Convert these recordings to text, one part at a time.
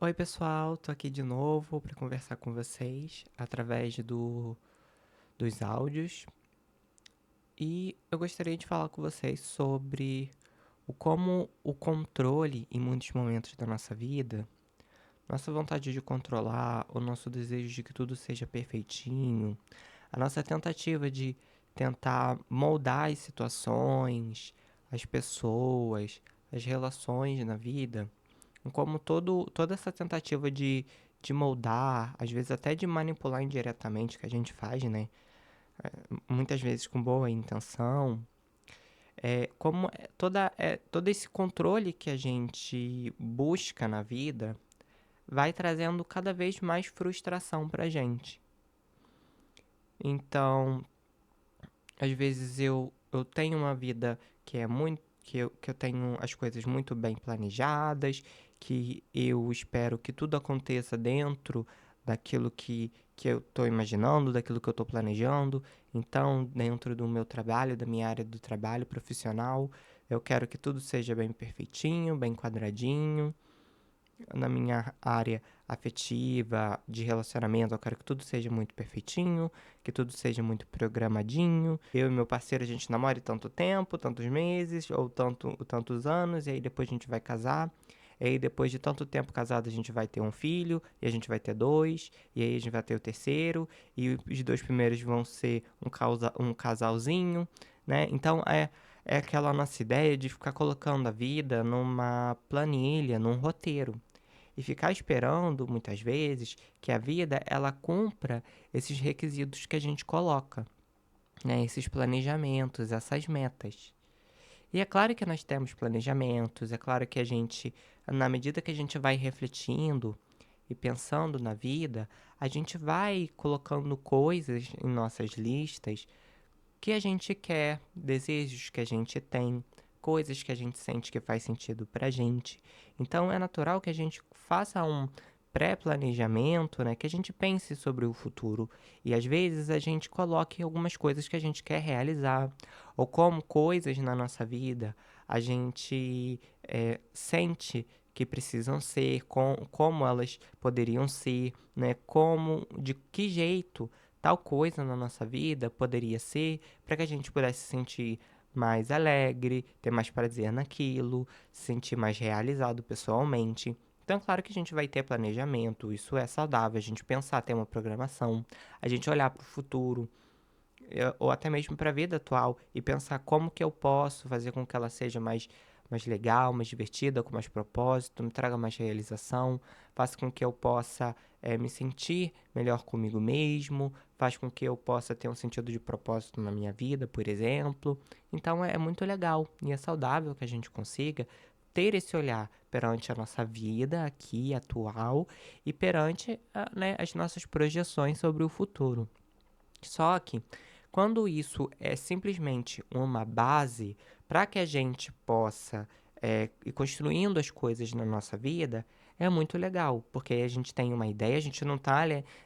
Oi, pessoal, tô aqui de novo para conversar com vocês através dos áudios e eu gostaria de falar com vocês sobre como o controle em muitos momentos da nossa vida, nossa vontade de controlar, o nosso desejo de que tudo seja perfeitinho, a nossa tentativa de tentar moldar as situações, as pessoas, as relações na vida, como toda essa tentativa de moldar, às vezes até de manipular indiretamente que a gente faz, né? Muitas vezes com boa intenção. Todo esse controle que a gente busca na vida vai trazendo cada vez mais frustração pra gente. Então, às vezes eu tenho uma vida que é muito. Que eu tenho as coisas muito bem planejadas, que eu espero que tudo aconteça dentro daquilo que eu estou imaginando, daquilo que eu estou planejando. Então, dentro do meu trabalho, da minha área do trabalho profissional, eu quero que tudo seja bem perfeitinho, bem quadradinho. Na minha área afetiva, de relacionamento, eu quero que tudo seja muito perfeitinho, que tudo seja muito programadinho. Eu e meu parceiro, a gente namora tanto tempo, tantos meses, ou tantos anos, e aí depois a gente vai casar. E aí, depois de tanto tempo casado, a gente vai ter um filho, e a gente vai ter dois, e aí a gente vai ter o terceiro, e os dois primeiros vão ser um casalzinho, né? Então, é aquela nossa ideia de ficar colocando a vida numa planilha, num roteiro e ficar esperando, muitas vezes, que a vida ela cumpra esses requisitos que a gente coloca, né? Esses planejamentos, essas metas. E é claro que nós temos planejamentos, é claro que a gente, na medida que a gente vai refletindo e pensando na vida, a gente vai colocando coisas em nossas listas que a gente quer, desejos que a gente tem, coisas que a gente sente que faz sentido pra gente. Então é natural que a gente faça um pré-planejamento, né, que a gente pense sobre o futuro e às vezes a gente coloque algumas coisas que a gente quer realizar ou como coisas na nossa vida a gente sente que precisam ser, como elas poderiam ser, né, de que jeito tal coisa na nossa vida poderia ser para que a gente pudesse se sentir mais alegre, ter mais prazer naquilo, se sentir mais realizado pessoalmente. Então, é claro que a gente vai ter planejamento, isso é saudável, a gente pensar, ter uma programação, a gente olhar para o futuro, ou até mesmo para a vida atual e pensar como que eu posso fazer com que ela seja mais legal, mais divertida, com mais propósito, me traga mais realização, faça com que eu possa me sentir melhor comigo mesmo, faz com que eu possa ter um sentido de propósito na minha vida, por exemplo. Então é muito legal e é saudável que a gente consiga ter esse olhar perante a nossa vida aqui, atual, e perante né, as nossas projeções sobre o futuro. Só que quando isso é simplesmente uma base para que a gente possa ir construindo as coisas na nossa vida, é muito legal, porque aí a gente tem uma ideia, a gente não está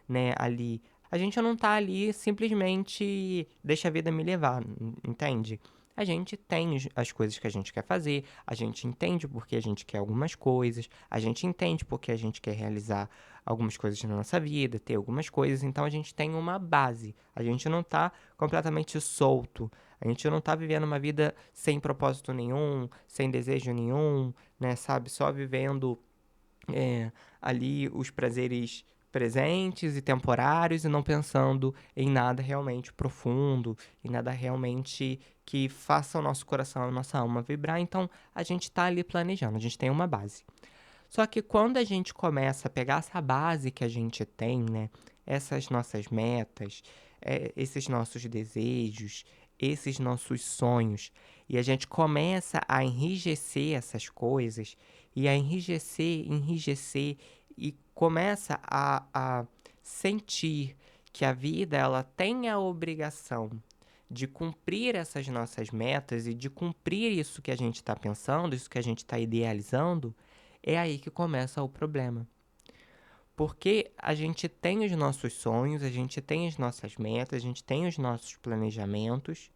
né, ali, a gente não tá ali simplesmente deixa a vida me levar, entende? A gente tem as coisas que a gente quer fazer, a gente entende porque a gente quer algumas coisas, a gente entende porque a gente quer realizar algumas coisas na nossa vida, ter algumas coisas, então a gente tem uma base. A gente não tá completamente solto. A gente não tá vivendo uma vida sem propósito nenhum, sem desejo nenhum, né, sabe? Só vivendo ali os prazeres presentes e temporários e não pensando em nada realmente profundo, em nada realmente que faça o nosso coração, a nossa alma vibrar. Então, a gente tá ali planejando, a gente tem uma base. Só que quando a gente começa a pegar essa base que a gente tem, né? Essas nossas metas, esses nossos desejos, esses nossos sonhos, e a gente começa a enrijecer essas coisas, e a enrijecer, e começa a sentir que a vida ela tem a obrigação de cumprir essas nossas metas e de cumprir isso que a gente está pensando, isso que a gente está idealizando, é aí que começa o problema. Porque a gente tem os nossos sonhos, a gente tem as nossas metas, a gente tem os nossos planejamentos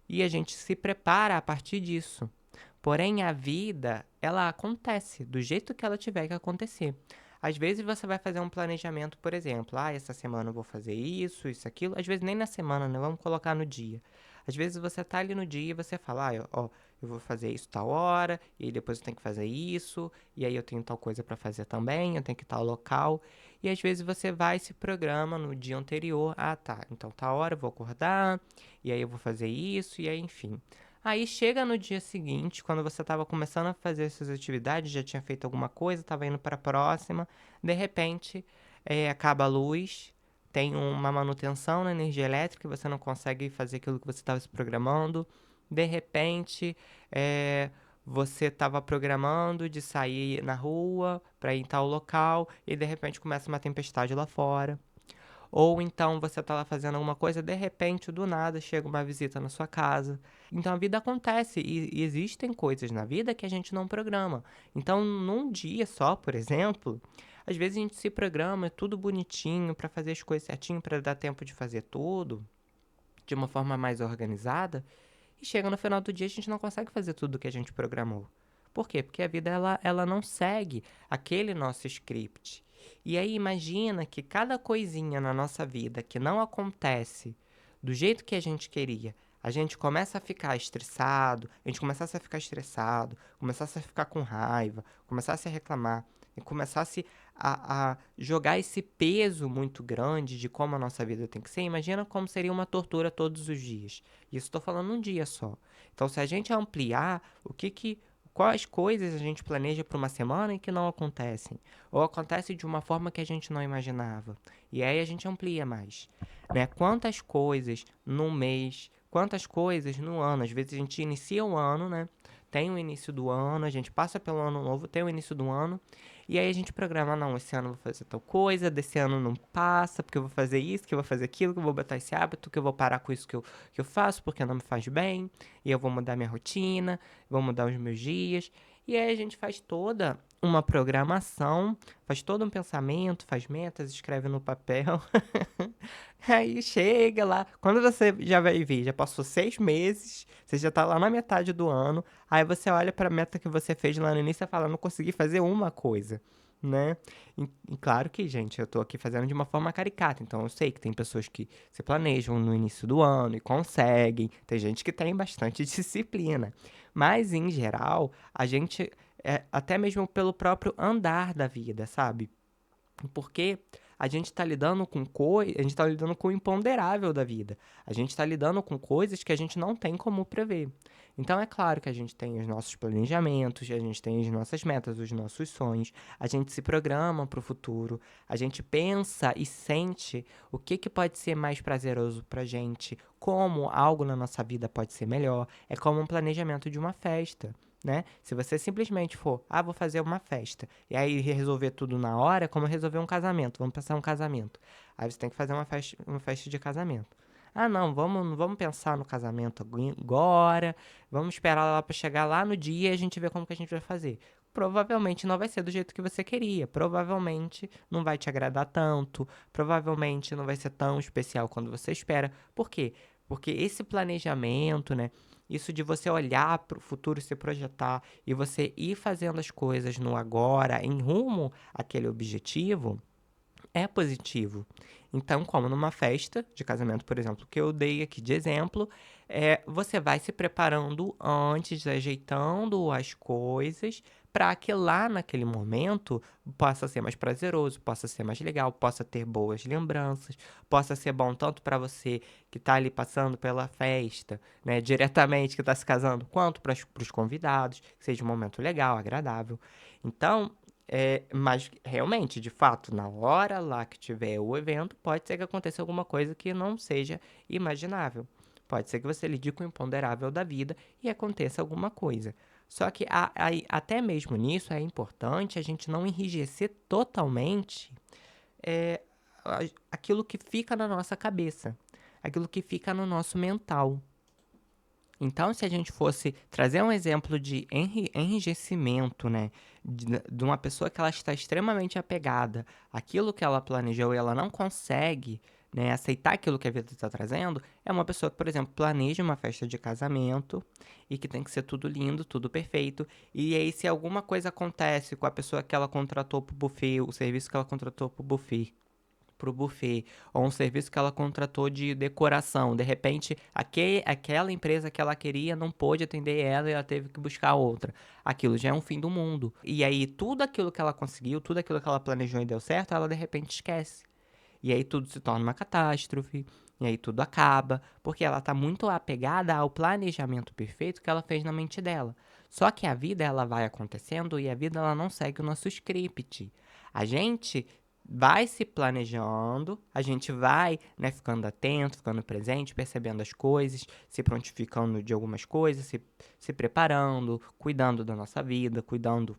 e a gente se prepara a partir disso. Porém, a vida, ela acontece do jeito que ela tiver que acontecer. Às vezes você vai fazer um planejamento, por exemplo, essa semana eu vou fazer isso, isso, aquilo. Às vezes nem na semana, né? Vamos colocar no dia. Às vezes você tá ali no dia e você fala, ó, eu vou fazer isso tal hora, e aí depois eu tenho que fazer isso, e aí eu tenho tal coisa para fazer também, eu tenho que ir tal local. E às vezes você vai e se programa no dia anterior, tá, então tal hora eu vou acordar, e aí eu vou fazer isso, e aí enfim. Aí chega no dia seguinte, quando você estava começando a fazer essas atividades, já tinha feito alguma coisa, estava indo para a próxima, de repente acaba a luz, tem uma manutenção na energia elétrica, você não consegue fazer aquilo que você estava se programando. De repente, você estava programando de sair na rua para ir em tal local e de repente começa uma tempestade lá fora. Ou então você tá lá fazendo alguma coisa, de repente, do nada, chega uma visita na sua casa. Então a vida acontece e existem coisas na vida que a gente não programa. Então, num dia só, por exemplo, às vezes a gente se programa, é tudo bonitinho para fazer as coisas certinho, para dar tempo de fazer tudo de uma forma mais organizada, e chega no final do dia a gente não consegue fazer tudo o que a gente programou. Por quê? Porque a vida ela não segue aquele nosso script. E aí imagina que cada coisinha na nossa vida que não acontece do jeito que a gente queria, a gente começa a ficar estressado, a gente começasse a ficar estressado, começasse a ficar com raiva, começasse a reclamar, e começasse a jogar esse peso muito grande de como a nossa vida tem que ser. Imagina como seria uma tortura todos os dias. Isso estou falando um dia só. Então, se a gente ampliar, quais coisas a gente planeja para uma semana e que não acontecem, ou acontece de uma forma que a gente não imaginava, e aí a gente amplia mais, né? Quantas coisas no mês, quantas coisas no ano? Às vezes a gente inicia o ano, né? Tem o início do ano, a gente passa pelo ano novo, tem o início do ano, e aí a gente programa, não, esse ano eu vou fazer tal coisa, desse ano não passa, porque eu vou fazer isso, que eu vou fazer aquilo, que eu vou botar esse hábito, que eu vou parar com isso que eu faço, porque não me faz bem, e eu vou mudar minha rotina, vou mudar os meus dias. E aí a gente faz toda uma programação, faz todo um pensamento, faz metas, escreve no papel. Aí chega lá, quando você já vai ver, já passou 6 meses, você já tá lá na metade do ano, aí você olha pra meta que você fez lá no início e fala, não consegui fazer uma coisa, né? E claro que, gente, eu tô aqui fazendo de uma forma caricata, então eu sei que tem pessoas que se planejam no início do ano e conseguem, tem gente que tem bastante disciplina, mas em geral, a gente, até mesmo pelo próprio andar da vida, sabe? Porque a gente está lidando com a gente tá lidando com o imponderável da vida. A gente está lidando com coisas que a gente não tem como prever. Então é claro que a gente tem os nossos planejamentos, a gente tem as nossas metas, os nossos sonhos, a gente se programa para o futuro, a gente pensa e sente o que pode ser mais prazeroso para a gente, como algo na nossa vida pode ser melhor. É como um planejamento de uma festa. Né? Se você simplesmente for, vou fazer uma festa, e aí resolver tudo na hora, é como resolver um casamento. Vamos pensar um casamento. Aí você tem que fazer uma festa de casamento. Não, vamos pensar no casamento agora, vamos esperar lá para chegar lá no dia e a gente ver como que a gente vai fazer. Provavelmente não vai ser do jeito que você queria, provavelmente não vai te agradar tanto, provavelmente não vai ser tão especial quando você espera. Por quê? Porque esse planejamento, né? Isso de você olhar para o futuro, se projetar e você ir fazendo as coisas no agora, em rumo àquele objetivo, é positivo. Então, como numa festa de casamento, por exemplo, que eu dei aqui de exemplo, você vai se preparando antes, ajeitando as coisas para que lá naquele momento possa ser mais prazeroso, possa ser mais legal, possa ter boas lembranças, possa ser bom tanto para você que está ali passando pela festa, né, diretamente que está se casando, quanto para os convidados, que seja um momento legal, agradável. Então, mas realmente, de fato, na hora lá que tiver o evento, pode ser que aconteça alguma coisa que não seja imaginável. Pode ser que você lide com o imponderável da vida e aconteça alguma coisa. Só que até mesmo nisso é importante a gente não enrijecer totalmente é, aquilo que fica na nossa cabeça, aquilo que fica no nosso mental. Então, se a gente fosse trazer um exemplo de enrijecimento, né, de uma pessoa que ela está extremamente apegada àquilo que ela planejou e ela não consegue, né, aceitar aquilo que a vida está trazendo, é uma pessoa que, por exemplo, planeja uma festa de casamento e que tem que ser tudo lindo, tudo perfeito. E aí, se alguma coisa acontece com a pessoa que ela contratou pro buffet, o serviço que ela contratou pro buffet, ou um serviço que ela contratou de decoração, de repente, aquela empresa que ela queria não pôde atender ela e ela teve que buscar outra. Aquilo já é um fim do mundo. E aí, tudo aquilo que ela conseguiu, tudo aquilo que ela planejou e deu certo, ela de repente esquece. E aí tudo se torna uma catástrofe, e aí tudo acaba, porque ela está muito apegada ao planejamento perfeito que ela fez na mente dela. Só que a vida ela vai acontecendo e a vida ela não segue o nosso script. A gente vai se planejando, a gente vai, né, ficando atento, ficando presente, percebendo as coisas, se prontificando de algumas coisas, se preparando, cuidando da nossa vida, cuidando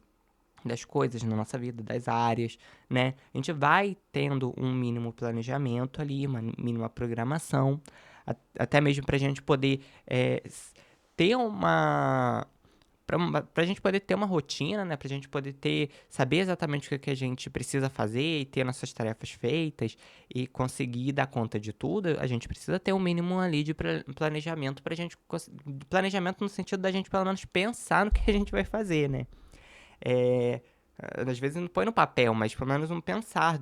das coisas na nossa vida, das áreas, né? A gente vai tendo um mínimo planejamento ali, uma mínima programação, até mesmo para a gente poder ter uma. Para a gente poder ter uma rotina, né? Para a gente poder saber exatamente o que a gente precisa fazer e ter nossas tarefas feitas e conseguir dar conta de tudo, a gente precisa ter um mínimo ali de planejamento para a gente. Planejamento no sentido da gente, pelo menos, pensar no que a gente vai fazer, né? É, às vezes não põe no papel, mas pelo menos um pensar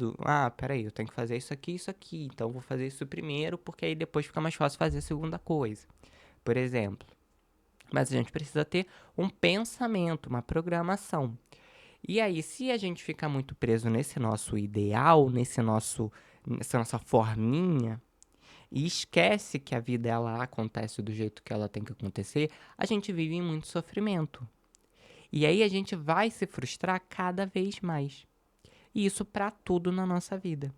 peraí, eu tenho que fazer isso aqui, então eu vou fazer isso primeiro, porque aí depois fica mais fácil fazer a segunda coisa, por exemplo. Mas a gente precisa ter um pensamento, uma programação. E aí, se a gente ficar muito preso nesse nosso ideal, nessa nossa forminha, e esquece que a vida ela acontece do jeito que ela tem que acontecer, a gente vive em muito sofrimento. E aí a gente vai se frustrar cada vez mais. E isso para tudo na nossa vida.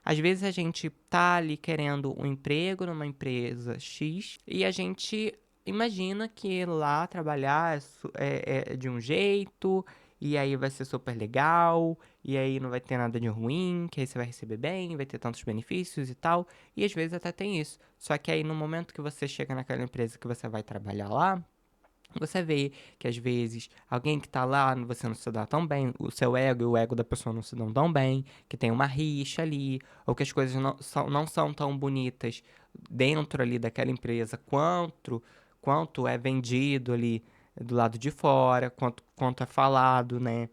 Às vezes a gente tá ali querendo um emprego numa empresa X e a gente imagina que lá trabalhar é de um jeito e aí vai ser super legal e aí não vai ter nada de ruim, que aí você vai receber bem, vai ter tantos benefícios e tal. E às vezes até tem isso. Só que aí no momento que você chega naquela empresa que você vai trabalhar lá, você vê que às vezes alguém que tá lá, você não se dá tão bem, o seu ego e o ego da pessoa não se dão tão bem, que tem uma rixa ali, ou que as coisas não são tão bonitas dentro ali daquela empresa quanto é vendido ali do lado de fora, quanto é falado, né?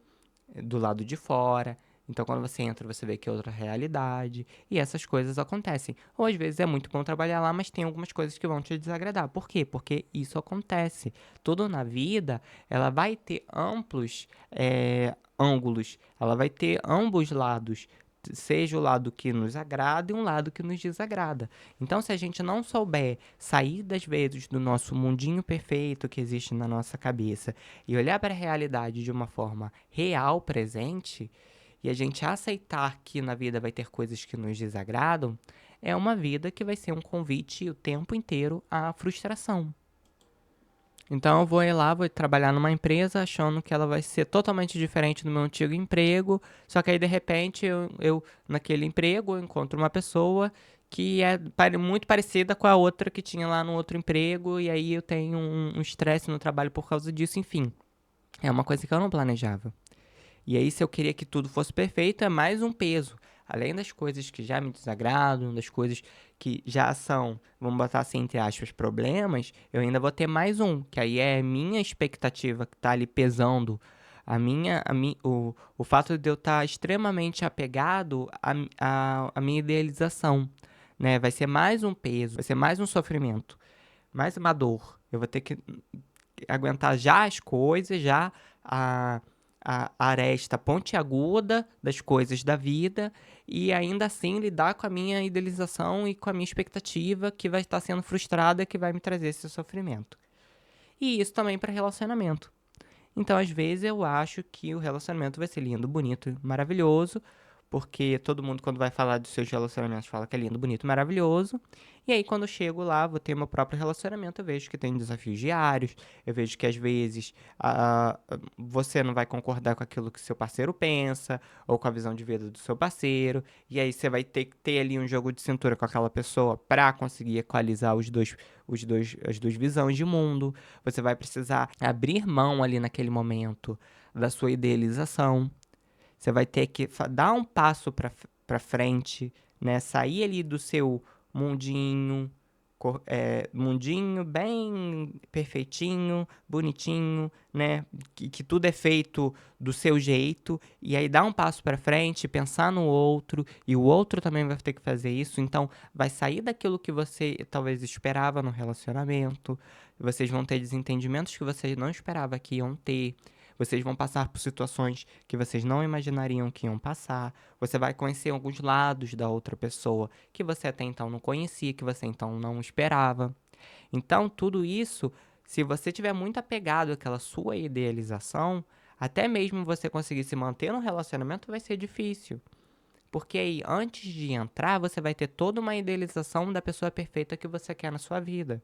Do lado de fora. Então, quando você entra, você vê que é outra realidade. E essas coisas acontecem. Ou às vezes é muito bom trabalhar lá, mas tem algumas coisas que vão te desagradar. Por quê? Porque isso acontece. Tudo na vida, ela vai ter amplos ângulos. Ela vai ter ambos lados. Seja o lado que nos agrada e um lado que nos desagrada. Então, se a gente não souber sair das vezes do nosso mundinho perfeito que existe na nossa cabeça e olhar para a realidade de uma forma real, presente, e a gente aceitar que na vida vai ter coisas que nos desagradam, é uma vida que vai ser um convite o tempo inteiro à frustração. Então eu vou ir lá, vou trabalhar numa empresa achando que ela vai ser totalmente diferente do meu antigo emprego, só que aí de repente eu naquele emprego eu encontro uma pessoa que é muito parecida com a outra que tinha lá no outro emprego, e aí eu tenho um estresse no trabalho por causa disso, enfim. É uma coisa que eu não planejava. E aí, se eu queria que tudo fosse perfeito, é mais um peso. Além das coisas que já me desagradam, das coisas que já são, vamos botar assim, entre aspas, problemas, eu ainda vou ter mais um, que aí é minha expectativa que tá ali pesando. O fato de eu estar extremamente apegado à minha idealização, né? Vai ser mais um peso, vai ser mais um sofrimento, mais uma dor. Eu vou ter que aguentar já as coisas, já a, a aresta pontiaguda das coisas da vida e ainda assim lidar com a minha idealização e com a minha expectativa que vai estar sendo frustrada, que vai me trazer esse sofrimento. E isso também para relacionamento. Então, às vezes, eu acho que o relacionamento vai ser lindo, bonito, maravilhoso, porque todo mundo, quando vai falar dos seus relacionamentos, fala que é lindo, bonito, maravilhoso. E aí, quando eu chego lá, vou ter meu próprio relacionamento, eu vejo que tem desafios diários, eu vejo que às vezes você não vai concordar com aquilo que seu parceiro pensa, ou com a visão de vida do seu parceiro, e aí você vai ter que ter ali um jogo de cintura com aquela pessoa para conseguir equalizar as duas visões de mundo. Você vai precisar abrir mão ali naquele momento da sua idealização. Você vai ter que dar um passo pra frente, né? Sair ali do seu mundinho, mundinho bem perfeitinho, bonitinho, né? Que tudo é feito do seu jeito, e aí dar um passo pra frente, pensar no outro, e o outro também vai ter que fazer isso, então vai sair daquilo que você talvez esperava no relacionamento, vocês vão ter desentendimentos que vocês não esperavam que iam ter. Vocês vão passar por situações que vocês não imaginariam que iam passar. Você vai conhecer alguns lados da outra pessoa que você até então não conhecia, que você então não esperava. Então, tudo isso, se você tiver muito apegado àquela sua idealização, até mesmo você conseguir se manter no relacionamento vai ser difícil. Porque aí, antes de entrar, você vai ter toda uma idealização da pessoa perfeita que você quer na sua vida.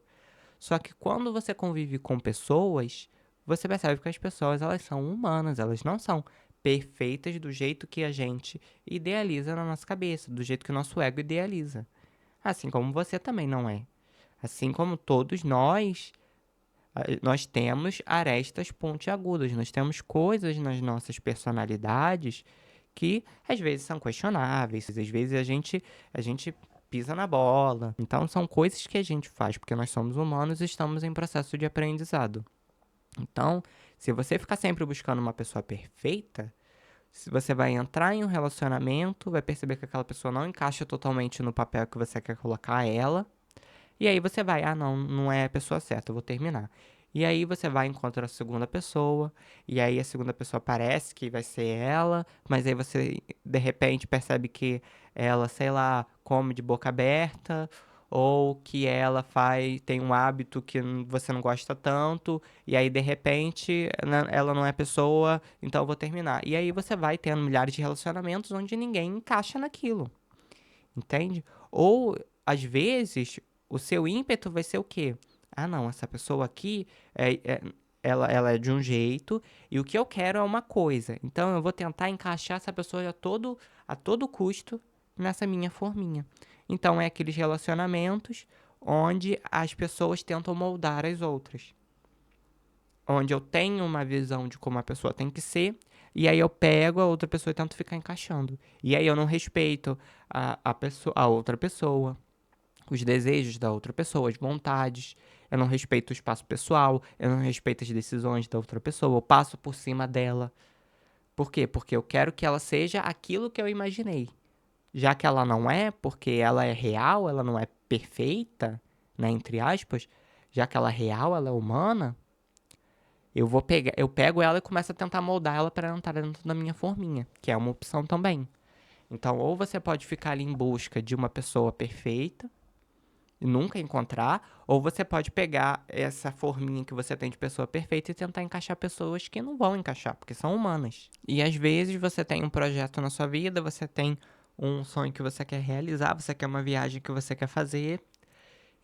Só que quando você convive com pessoas, você percebe que as pessoas elas são humanas, elas não são perfeitas do jeito que a gente idealiza na nossa cabeça, do jeito que o nosso ego idealiza. Assim como você também não é. Assim como todos nós temos arestas pontiagudas, nós temos coisas nas nossas personalidades que às vezes são questionáveis, às vezes a gente pisa na bola. Então são coisas que a gente faz porque nós somos humanos e estamos em processo de aprendizado. Então, se você ficar sempre buscando uma pessoa perfeita, se você vai entrar em um relacionamento, vai perceber que aquela pessoa não encaixa totalmente no papel que você quer colocar ela. E aí você vai, não, não é a pessoa certa, eu vou terminar. E aí você vai encontrar a segunda pessoa, e aí a segunda pessoa parece que vai ser ela, mas aí você de repente percebe que ela, sei lá, come de boca aberta, ou que ela tem um hábito que você não gosta tanto, e aí de repente ela não é pessoa, então eu vou terminar. E aí você vai tendo milhares de relacionamentos onde ninguém encaixa naquilo, entende? Ou às vezes o seu ímpeto vai ser o quê? Não, essa pessoa aqui ela é de um jeito e o que eu quero é uma coisa. Então eu vou tentar encaixar essa pessoa a todo custo nessa minha forminha. Então é aqueles relacionamentos onde as pessoas tentam moldar as outras. Onde eu tenho uma visão de como a pessoa tem que ser, e aí eu pego a outra pessoa e tento ficar encaixando. E aí eu não respeito a outra pessoa, os desejos da outra pessoa, as vontades. Eu não respeito o espaço pessoal, eu não respeito as decisões da outra pessoa, eu passo por cima dela. Por quê? Porque eu quero que ela seja aquilo que eu imaginei. Já que ela não é, porque ela é real, ela não é perfeita, né, entre aspas, já que ela é real, ela é humana, eu pego ela e começo a tentar moldar ela para entrar dentro da minha forminha, que é uma opção também. Então, ou você pode ficar ali em busca de uma pessoa perfeita e nunca encontrar, ou você pode pegar essa forminha que você tem de pessoa perfeita e tentar encaixar pessoas que não vão encaixar, porque são humanas. E às vezes você tem um projeto na sua vida, você tem um sonho que você quer realizar, você quer uma viagem que você quer fazer,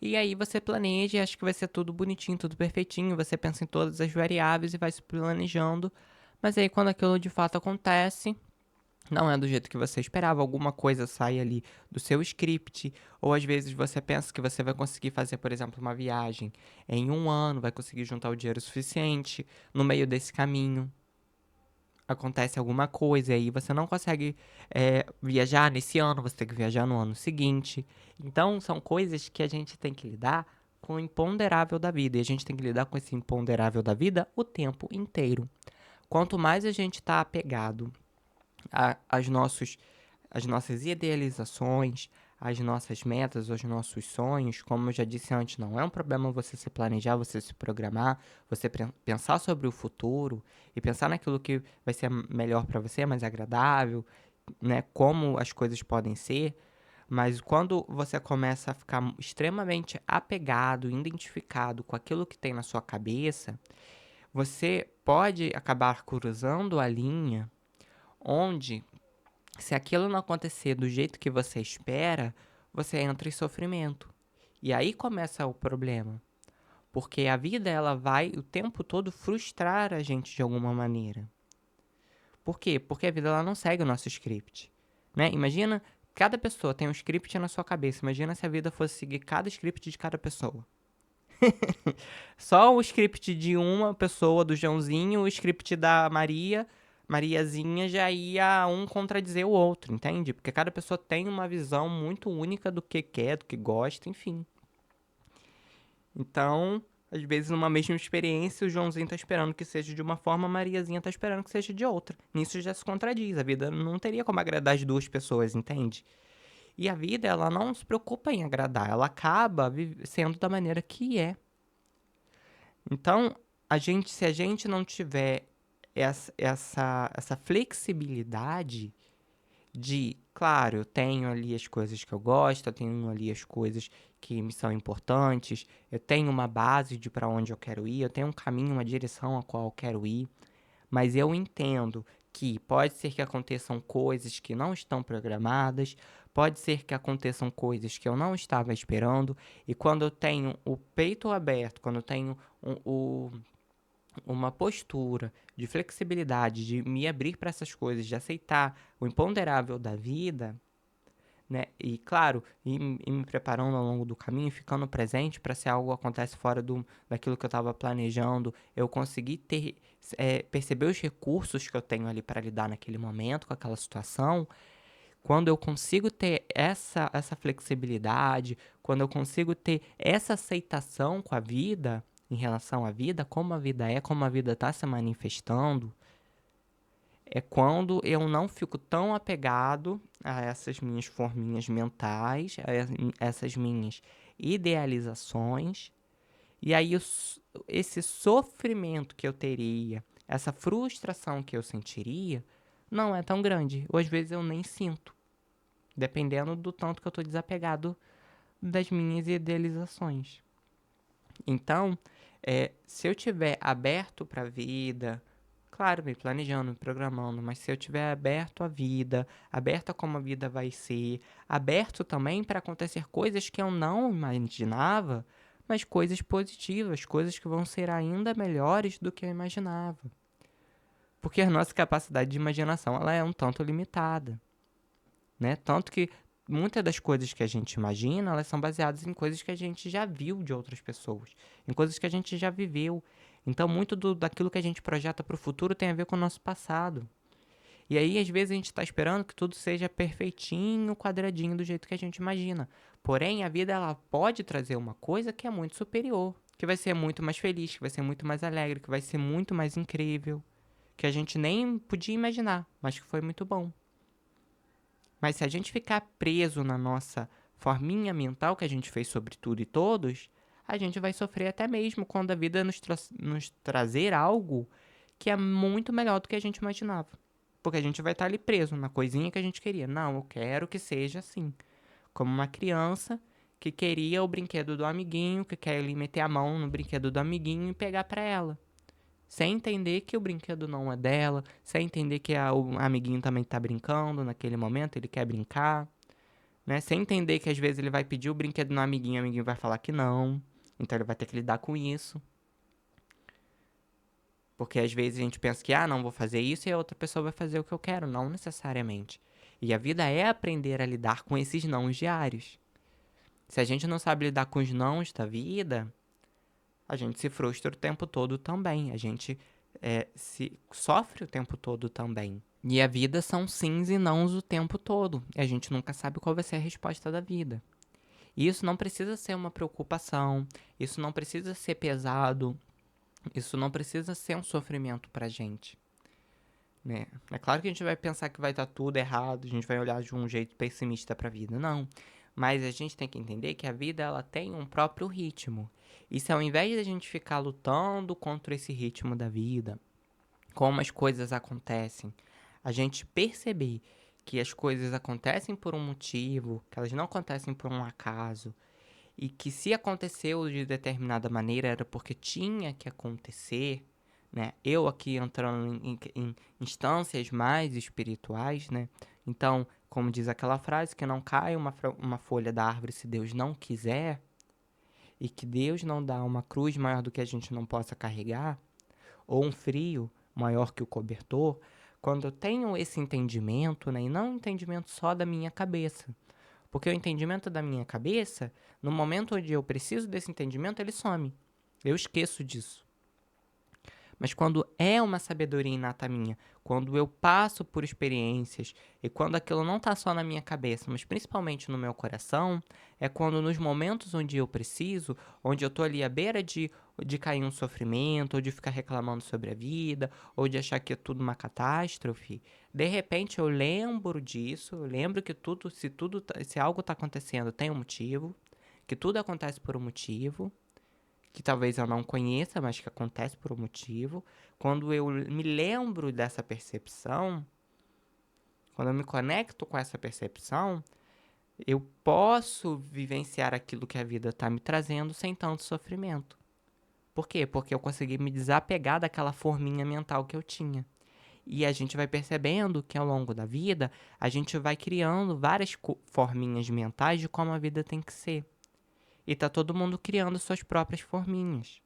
e aí você planeja e acha que vai ser tudo bonitinho, tudo perfeitinho, você pensa em todas as variáveis e vai se planejando, mas aí quando aquilo de fato acontece, não é do jeito que você esperava, alguma coisa sai ali do seu script, ou às vezes você pensa que você vai conseguir fazer, por exemplo, uma viagem em um ano, vai conseguir juntar o dinheiro suficiente, no meio desse caminho acontece alguma coisa e aí você não consegue viajar nesse ano, você tem que viajar no ano seguinte. Então, são coisas que a gente tem que lidar com o imponderável da vida, e a gente tem que lidar com esse imponderável da vida o tempo inteiro. Quanto mais a gente está apegado às nossas idealizações, às nossas metas, aos nossos sonhos, como eu já disse antes, não é um problema você se planejar, você se programar, você pensar sobre o futuro e pensar naquilo que vai ser melhor para você, mais agradável, né? Como as coisas podem ser. Mas quando você começa a ficar extremamente apegado, identificado com aquilo que tem na sua cabeça, você pode acabar cruzando a linha onde, se aquilo não acontecer do jeito que você espera, você entra em sofrimento. E aí começa o problema. Porque a vida ela vai o tempo todo frustrar a gente de alguma maneira. Por quê? Porque a vida ela não segue o nosso script. Né? Imagina, cada pessoa tem um script na sua cabeça. Imagina se a vida fosse seguir cada script de cada pessoa. Só o script de uma pessoa, do Joãozinho, o script da Maria, Mariazinha já ia um contradizer o outro, entende? Porque cada pessoa tem uma visão muito única do que quer, do que gosta, enfim. Então, às vezes, numa mesma experiência, o Joãozinho tá esperando que seja de uma forma, a Mariazinha tá esperando que seja de outra. Nisso já se contradiz. A vida não teria como agradar as duas pessoas, entende? E a vida, ela não se preocupa em agradar, ela acaba sendo da maneira que é. Então, se a gente não tiver essa flexibilidade de, claro, eu tenho ali as coisas que eu gosto, eu tenho ali as coisas que me são importantes, eu tenho uma base de para onde eu quero ir, eu tenho um caminho, uma direção a qual eu quero ir, mas eu entendo que pode ser que aconteçam coisas que não estão programadas, pode ser que aconteçam coisas que eu não estava esperando, e quando eu tenho o peito aberto, quando eu tenho uma postura de flexibilidade, de me abrir para essas coisas, de aceitar o imponderável da vida, né? E claro, e me preparando ao longo do caminho, ficando presente para se algo acontece fora daquilo que eu estava planejando, eu conseguir perceber os recursos que eu tenho ali para lidar naquele momento com aquela situação. Quando eu consigo ter essa flexibilidade, quando eu consigo ter essa aceitação com a vida, em relação à vida, como a vida é, como a vida está se manifestando, é quando eu não fico tão apegado a essas minhas forminhas mentais, essas minhas idealizações, e aí esse sofrimento que eu teria, essa frustração que eu sentiria, não é tão grande. Ou às vezes eu nem sinto, dependendo do tanto que eu estou desapegado das minhas idealizações. Então, se eu tiver aberto para a vida, claro, me planejando, me programando, mas se eu tiver aberto à vida, aberto a como a vida vai ser, aberto também para acontecer coisas que eu não imaginava, mas coisas positivas, coisas que vão ser ainda melhores do que eu imaginava. Porque a nossa capacidade de imaginação, ela é um tanto limitada, né? Tanto que muitas das coisas que a gente imagina, elas são baseadas em coisas que a gente já viu de outras pessoas, em coisas que a gente já viveu. Então, muito daquilo que a gente projeta para o futuro tem a ver com o nosso passado. E aí, às vezes, a gente está esperando que tudo seja perfeitinho, quadradinho, do jeito que a gente imagina. Porém, a vida ela pode trazer uma coisa que é muito superior, que vai ser muito mais feliz, que vai ser muito mais alegre, que vai ser muito mais incrível, que a gente nem podia imaginar, mas que foi muito bom. Mas se a gente ficar preso na nossa forminha mental que a gente fez sobre tudo e todos, a gente vai sofrer até mesmo quando a vida nos trazer algo que é muito melhor do que a gente imaginava. Porque a gente vai estar ali preso na coisinha que a gente queria. Não, eu quero que seja assim. Como uma criança que queria o brinquedo do amiguinho, que quer ali meter a mão no brinquedo do amiguinho e pegar para ela. Sem entender que o brinquedo não é dela, sem entender que o amiguinho também tá brincando naquele momento, ele quer brincar, né? Sem entender que às vezes ele vai pedir o brinquedo no amiguinho, o amiguinho vai falar que não, então ele vai ter que lidar com isso. Porque às vezes a gente pensa que, não vou fazer isso e a outra pessoa vai fazer o que eu quero, não necessariamente. E a vida é aprender a lidar com esses nãos diários. Se a gente não sabe lidar com os nãos da vida, a gente se frustra o tempo todo também. A gente se sofre o tempo todo também. E a vida são sims e nãos o tempo todo. E a gente nunca sabe qual vai ser a resposta da vida. E isso não precisa ser uma preocupação, isso não precisa ser pesado, isso não precisa ser um sofrimento pra gente. Né? É claro que a gente vai pensar que vai estar tudo errado, a gente vai olhar de um jeito pessimista pra vida. Não. Mas a gente tem que entender que a vida ela tem um próprio ritmo. E se ao invés de a gente ficar lutando contra esse ritmo da vida, como as coisas acontecem, a gente perceber que as coisas acontecem por um motivo, que elas não acontecem por um acaso, e que se aconteceu de determinada maneira era porque tinha que acontecer, né? Eu aqui entrando em instâncias mais espirituais, né? Então, como diz aquela frase, que não cai uma folha da árvore se Deus não quiser, e que Deus não dá uma cruz maior do que a gente não possa carregar, ou um frio maior que o cobertor, quando eu tenho esse entendimento, né, e não um entendimento só da minha cabeça, porque o entendimento da minha cabeça, no momento onde eu preciso desse entendimento, ele some. Eu esqueço disso. Mas quando é uma sabedoria inata minha, quando eu passo por experiências e quando aquilo não está só na minha cabeça, mas principalmente no meu coração, é quando nos momentos onde eu preciso, onde eu estou ali à beira de cair em um sofrimento, ou de ficar reclamando sobre a vida, ou de achar que é tudo uma catástrofe, de repente eu lembro disso, eu lembro que se algo está acontecendo, tem um motivo, que tudo acontece por um motivo, que talvez eu não conheça, mas que acontece por um motivo. Quando eu me lembro dessa percepção, quando eu me conecto com essa percepção, eu posso vivenciar aquilo que a vida está me trazendo sem tanto sofrimento. Por quê? Porque eu consegui me desapegar daquela forminha mental que eu tinha. E a gente vai percebendo que ao longo da vida, a gente vai criando várias forminhas mentais de como a vida tem que ser. E tá todo mundo criando suas próprias forminhas.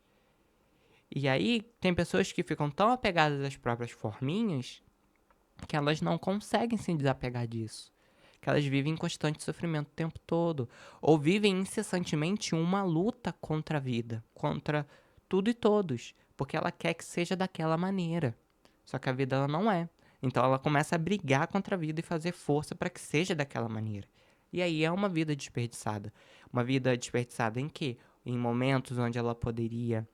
E aí, tem pessoas que ficam tão apegadas às próprias forminhas que elas não conseguem se desapegar disso. Que elas vivem em constante sofrimento o tempo todo. Ou vivem incessantemente uma luta contra a vida, contra tudo e todos. Porque ela quer que seja daquela maneira. Só que a vida ela não é. Então ela começa a brigar contra a vida e fazer força para que seja daquela maneira. E aí é uma vida desperdiçada. Uma vida desperdiçada em quê? Em momentos onde ela poderia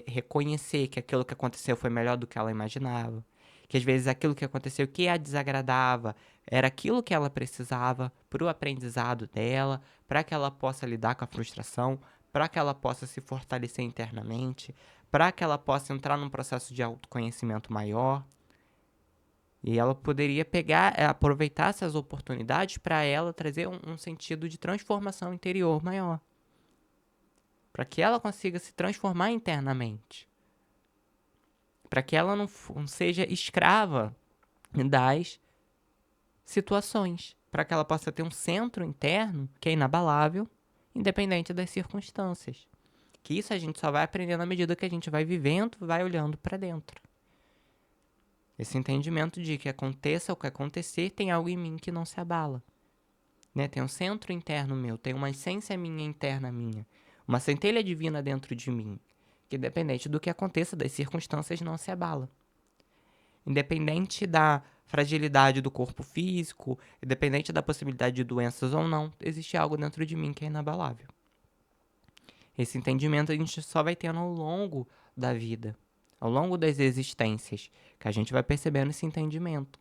reconhecer que aquilo que aconteceu foi melhor do que ela imaginava. Que às vezes aquilo que aconteceu que a desagradava era aquilo que ela precisava para o aprendizado dela, para que ela possa lidar com a frustração, para que ela possa se fortalecer internamente, para que ela possa entrar num processo de autoconhecimento maior. E ela poderia aproveitar essas oportunidades para ela trazer um sentido de transformação interior maior. Para que ela consiga se transformar internamente. Para que ela não seja escrava das situações. Para que ela possa ter um centro interno que é inabalável, independente das circunstâncias. Que isso a gente só vai aprendendo à medida que a gente vai vivendo, vai olhando para dentro. Esse entendimento de que aconteça o que acontecer, tem algo em mim que não se abala. Né? Tem um centro interno meu, tem uma essência minha interna minha, uma centelha divina dentro de mim, que independente do que aconteça, das circunstâncias, não se abala. Independente da fragilidade do corpo físico, independente da possibilidade de doenças ou não, existe algo dentro de mim que é inabalável. Esse entendimento a gente só vai tendo ao longo da vida, ao longo das existências, que a gente vai percebendo esse entendimento.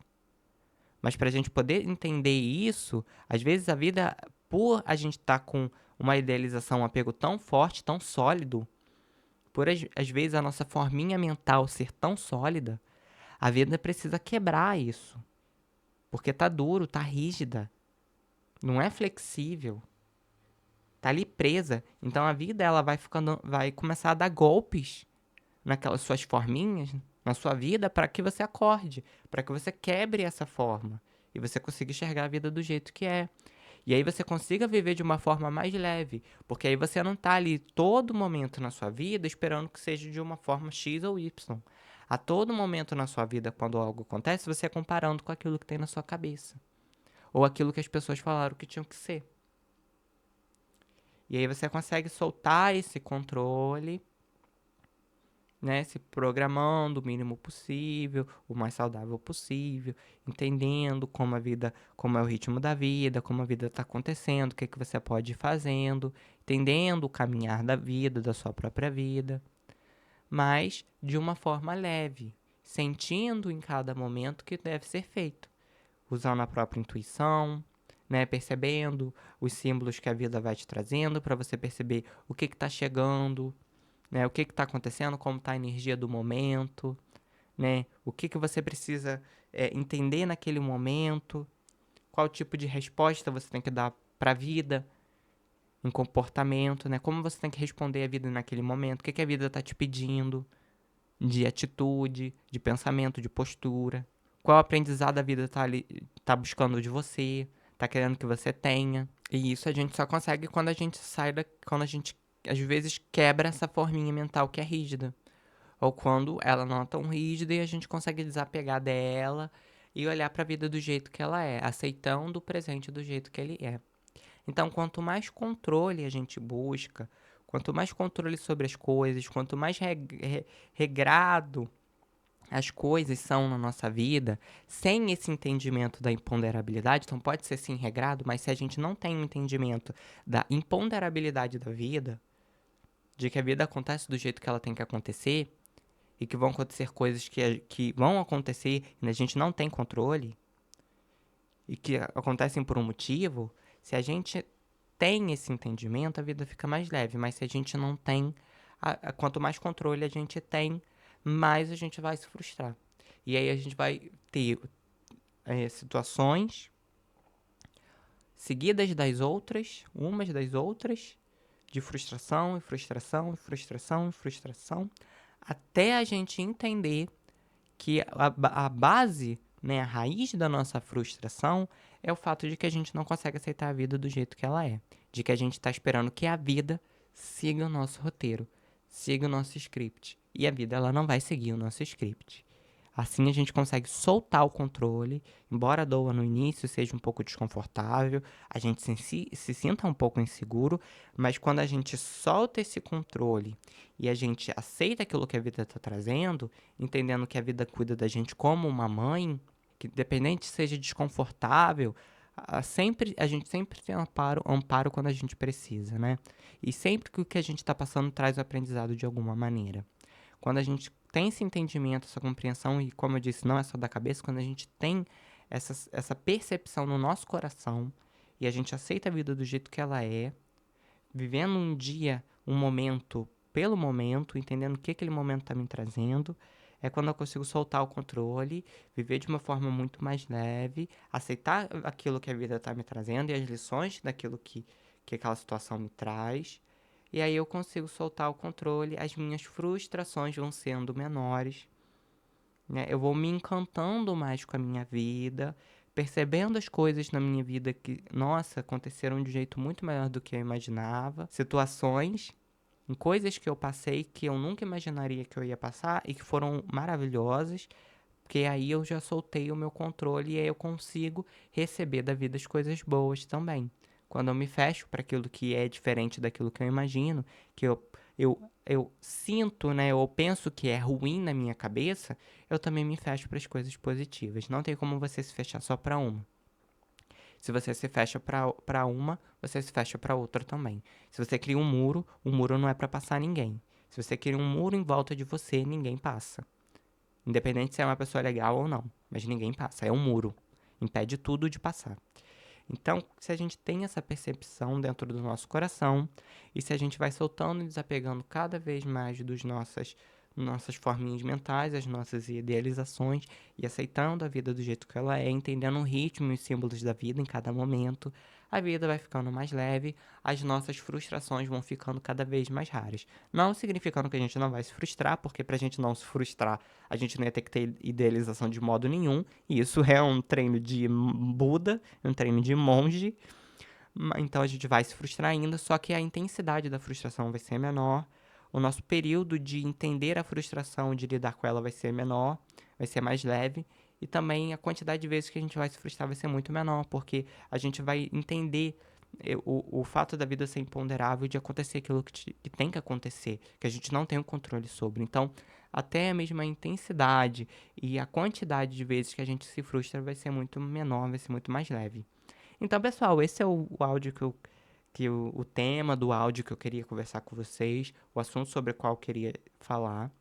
Mas para a gente poder entender isso, às vezes a vida, por a gente estar com uma idealização, um apego tão forte, tão sólido, por às vezes a nossa forminha mental ser tão sólida, a vida precisa quebrar isso. Porque tá duro, tá rígida, não é flexível, tá ali presa. Então a vida ela vai começar a dar golpes naquelas suas forminhas, na sua vida, para que você acorde, para que você quebre essa forma e você consiga enxergar a vida do jeito que é. E aí você consiga viver de uma forma mais leve, porque aí você não tá ali todo momento na sua vida esperando que seja de uma forma X ou Y. A todo momento na sua vida, quando algo acontece, você é comparando com aquilo que tem na sua cabeça. Ou aquilo que as pessoas falaram que tinham que ser. E aí você consegue soltar esse controle, né, se programando o mínimo possível, o mais saudável possível, entendendo como a vida, como é o ritmo da vida, como a vida está acontecendo, o que, que você pode ir fazendo, entendendo o caminhar da vida, da sua própria vida, mas de uma forma leve, sentindo em cada momento o que deve ser feito, usando a própria intuição, né, percebendo os símbolos que a vida vai te trazendo para você perceber o que está chegando, né? O que está acontecendo, como está a energia do momento, né? O que você precisa entender naquele momento, qual tipo de resposta você tem que dar para a vida, em comportamento, né? Como você tem que responder a vida naquele momento, o que a vida está te pedindo de atitude, de pensamento, de postura, qual aprendizado a vida tá buscando de você, tá querendo que você tenha. E isso a gente só consegue quando a gente quando a gente às vezes quebra essa forminha mental que é rígida. Ou quando ela não é tão rígida e a gente consegue desapegar dela e olhar para a vida do jeito que ela é, aceitando o presente do jeito que ele é. Então, quanto mais controle a gente busca, Quanto mais controle sobre as coisas, quanto mais regrado as coisas são na nossa vida, sem esse entendimento da imponderabilidade, então pode ser sim regrado, mas se a gente não tem um entendimento da imponderabilidade da vida, de que a vida acontece do jeito que ela tem que acontecer, e que vão acontecer coisas que vão acontecer e a gente não tem controle, e que acontecem por um motivo, se a gente tem esse entendimento, a vida fica mais leve. Mas se a gente não tem, quanto mais controle a gente tem, mais a gente vai se frustrar. E aí a gente vai ter situações seguidas das outras, umas das outras, de frustração e frustração e frustração e frustração, até a gente entender que a base, né, a raiz da nossa frustração é o fato de que a gente não consegue aceitar a vida do jeito que ela é. De que a gente está esperando que a vida siga o nosso roteiro, siga o nosso script. E a vida, ela não vai seguir o nosso script. Assim a gente consegue soltar o controle, embora doa no início, seja um pouco desconfortável, a gente se sinta um pouco inseguro, mas quando a gente solta esse controle e a gente aceita aquilo que a vida está trazendo, entendendo que a vida cuida da gente como uma mãe, que independente seja desconfortável, a gente sempre tem amparo quando a gente precisa, né? E sempre que o que a gente está passando traz o aprendizado de alguma maneira. Quando a gente tem esse entendimento, essa compreensão, e como eu disse, não é só da cabeça, quando a gente tem essa percepção no nosso coração e a gente aceita a vida do jeito que ela é, vivendo um dia, um momento pelo momento, entendendo o que aquele momento está me trazendo, é quando eu consigo soltar o controle, viver de uma forma muito mais leve, aceitar aquilo que a vida está me trazendo e as lições daquilo que aquela situação me traz. E aí eu consigo soltar o controle, as minhas frustrações vão sendo menores, né? Eu vou me encantando mais com a minha vida, percebendo as coisas na minha vida que, nossa, aconteceram de um jeito muito melhor do que eu imaginava. Situações, em coisas que eu passei que eu nunca imaginaria que eu ia passar e que foram maravilhosas, porque aí eu já soltei o meu controle e aí eu consigo receber da vida as coisas boas também. Quando eu me fecho para aquilo que é diferente daquilo que eu imagino, que eu sinto, né, ou penso que é ruim na minha cabeça, eu também me fecho para as coisas positivas. Não tem como você se fechar só para uma. Se você se fecha para uma, você se fecha para outra também. Se você cria um muro, o muro não é para passar ninguém. Se você cria um muro em volta de você, ninguém passa. Independente se é uma pessoa legal ou não, mas ninguém passa. É um muro. Impede tudo de passar. Então, se a gente tem essa percepção dentro do nosso coração, e se a gente vai soltando e desapegando cada vez mais dos nossas forminhas mentais, as nossas idealizações, e aceitando a vida do jeito que ela é, entendendo o ritmo e os símbolos da vida em cada momento, a vida vai ficando mais leve, as nossas frustrações vão ficando cada vez mais raras. Não significando que a gente não vai se frustrar, porque pra gente não se frustrar, a gente não ia ter que ter idealização de modo nenhum, e isso é um treino de Buda, um treino de monge, então a gente vai se frustrar ainda, só que a intensidade da frustração vai ser menor, o nosso período de entender a frustração, de lidar com ela vai ser menor, vai ser mais leve, e também a quantidade de vezes que a gente vai se frustrar vai ser muito menor, porque a gente vai entender o fato da vida ser imponderável, de acontecer aquilo que tem que acontecer, que a gente não tem o controle sobre. Então, até mesmo a intensidade e a quantidade de vezes que a gente se frustra vai ser muito menor, vai ser muito mais leve. Então, pessoal, esse é o áudio o tema do áudio que eu queria conversar com vocês, o assunto sobre o qual eu queria falar.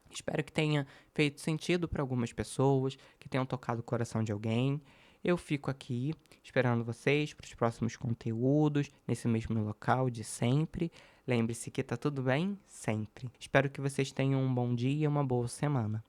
Espero que tenha feito sentido para algumas pessoas, que tenham tocado o coração de alguém. Eu fico aqui esperando vocês para os próximos conteúdos, nesse mesmo local de sempre. Lembre-se que tá tudo bem sempre. Espero que vocês tenham um bom dia e uma boa semana.